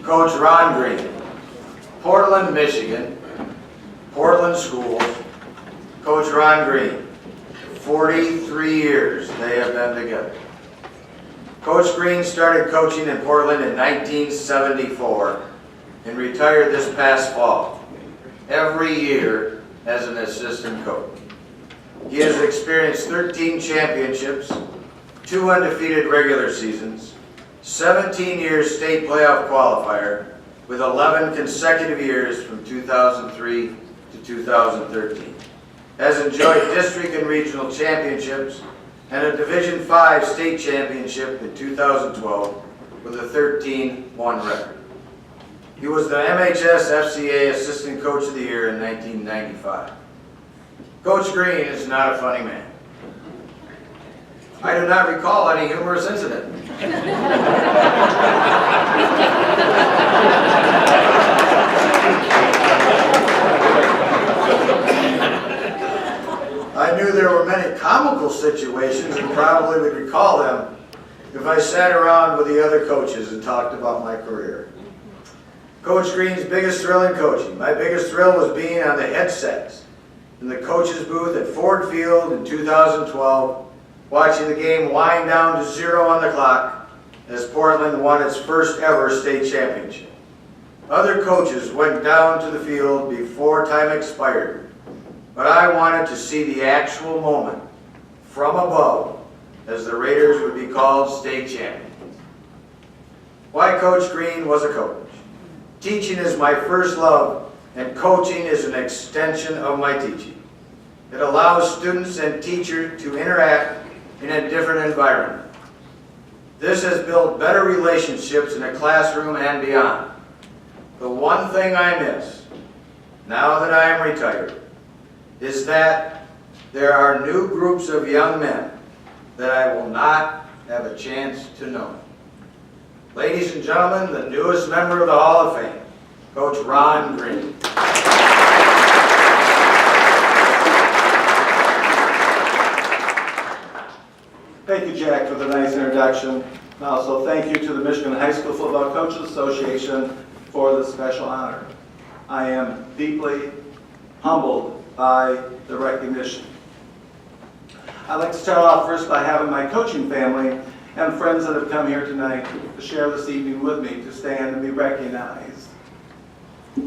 Coach Ron Green. Portland, Michigan. Portland Schools. Coach Ron Green. 43 years they have been together. Coach Green started coaching in Portland in 1974 and retired this past fall, every year as an assistant coach. He has experienced 13 championships, 2 undefeated regular seasons, 17 years state playoff qualifier, with 11 consecutive years from 2003 to 2013. Has enjoyed district and regional championships and a Division V state championship in 2012 with a 13-1 record. He was the MHSFCA Assistant Coach of the Year in 1995. Coach Green is not a funny man. I do not recall any humorous incident. I knew there were many comical situations and probably would recall them if I sat around with the other coaches and talked about my career. Coach Green's biggest thrill in coaching. My biggest thrill was being on the headsets in the coach's booth at Ford Field in 2012, watching the game wind down to 0 on the clock as Portland won its first ever state championship. Other coaches went down to the field before time expired, but I wanted to see the actual moment from above as the Raiders would be called state champions. Why Coach Green was a coach. Teaching is my first love, and coaching is an extension of my teaching. It allows students and teachers to interact in a different environment. This has built better relationships in a classroom and beyond. The one thing I miss, now that I am retired, is that there are new groups of young men that I will not have a chance to know. Ladies and gentlemen, the newest member of the Hall of Fame, Coach Ron Green. Thank you, Jack, for the nice introduction. And also thank you to the Michigan High School Football Coaches Association for this special honor. I am deeply humbled by the recognition. I'd like to start off first by having my coaching family and friends that have come here tonight to share this evening with me to stand and be recognized. I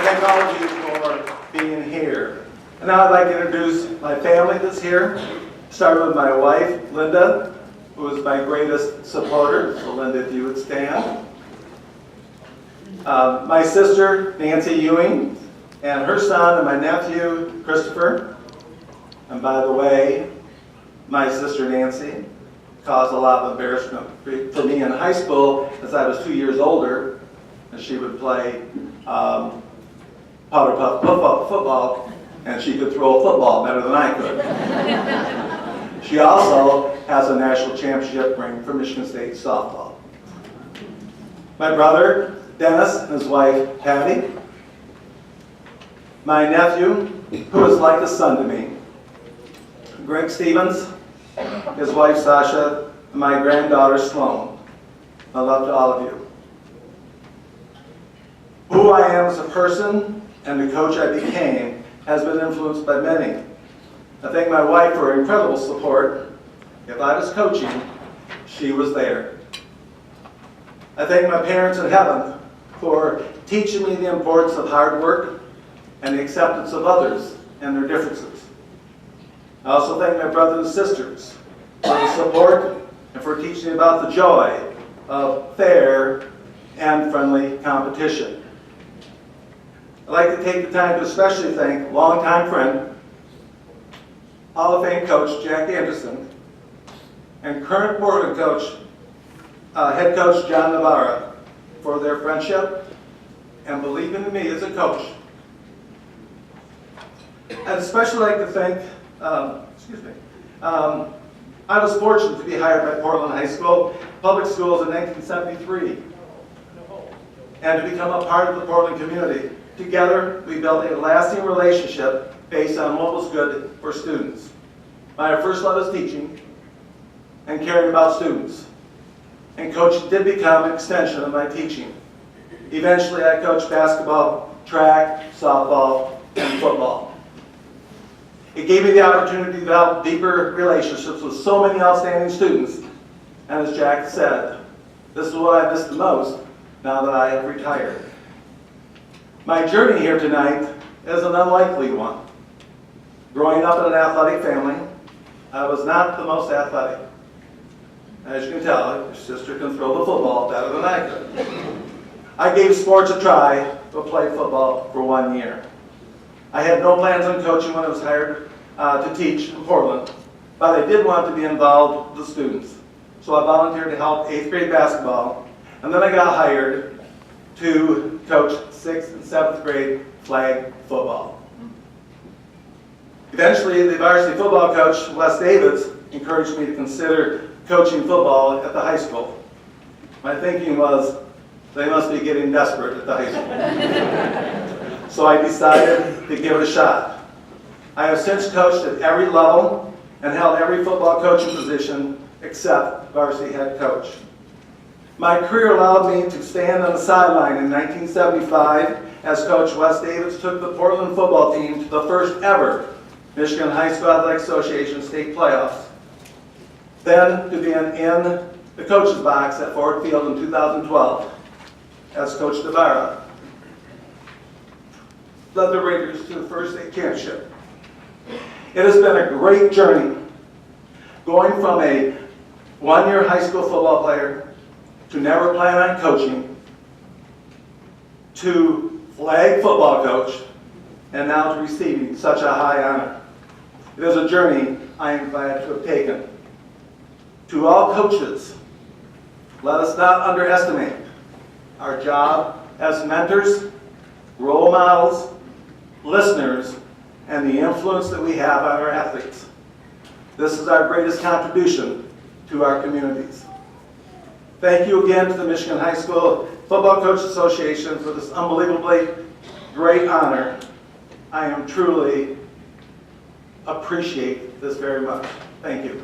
thank all of you for being here. And now I'd like to introduce my family that's here. Start with my wife, Linda, who is my greatest supporter. So Linda, if you would stand. My sister, Nancy Ewing, and her son and my nephew, Christopher. And by the way, my sister Nancy caused a lot of embarrassment for me in high school as I was 2 years older, and she would play powder puff football, and she could throw a football better than I could. She also has a national championship ring for Michigan State softball. My brother, Dennis, and his wife, Patty. My nephew, who is like a son to me, Greg Stevens, his wife Sasha, and my granddaughter Sloan. My love to all of you. Who I am as a person and the coach I became has been influenced by many. I thank my wife for her incredible support. If I was coaching, she was there. I thank my parents in heaven for teaching me the importance of hard work and the acceptance of others and their differences. I also thank my brothers and sisters for the support and for teaching me about the joy of fair and friendly competition. I'd like to take the time to especially thank longtime friend, Hall of Fame coach Jack Anderson, and current Portland coach, head coach John Navarra, for their friendship and believing in me as a coach. I'd especially like to thank, I was fortunate to be hired by Portland High School Public Schools in 1973 and to become a part of the Portland community. Together, we built a lasting relationship based on what was good for students. My first love is teaching and caring about students. And coaching did become an extension of my teaching. Eventually, I coached basketball, track, softball, and football. It gave me the opportunity to develop deeper relationships with so many outstanding students. And as Jack said, this is what I miss the most now that I have retired. My journey here tonight is an unlikely one. Growing up in an athletic family, I was not the most athletic. As you can tell, your sister can throw the football better than I could. I gave sports a try, but played football for 1 year. I had no plans on coaching when I was hired to teach in Portland, but I did want to be involved with the students. So I volunteered to help 8th grade basketball, and then I got hired to coach 6th and 7th grade flag football. Eventually, the varsity football coach, Les Davids, encouraged me to consider coaching football at the high school. My thinking was, they must be getting desperate at the high school. So I decided to give it a shot. I have since coached at every level and held every football coaching position except varsity head coach. My career allowed me to stand on the sideline in 1975 as Coach Wes Davids took the Portland football team to the first ever Michigan High School Athletic Association state playoffs. Then to be in the coach's box at Ford Field in 2012 as Coach Devara led the Raiders to the first state championship. It has been a great journey, going from a 1-year high school football player to never plan on coaching, to flag football coach, and now to receiving such a high honor. It is a journey I am glad to have taken. To all coaches, let us not underestimate our job as mentors, role models, listeners, and the influence that we have on our athletes. This is our greatest contribution to our communities. Thank you again to the Michigan High School Football Coach Association for this unbelievably great honor. I am truly appreciate this very much. Thank you.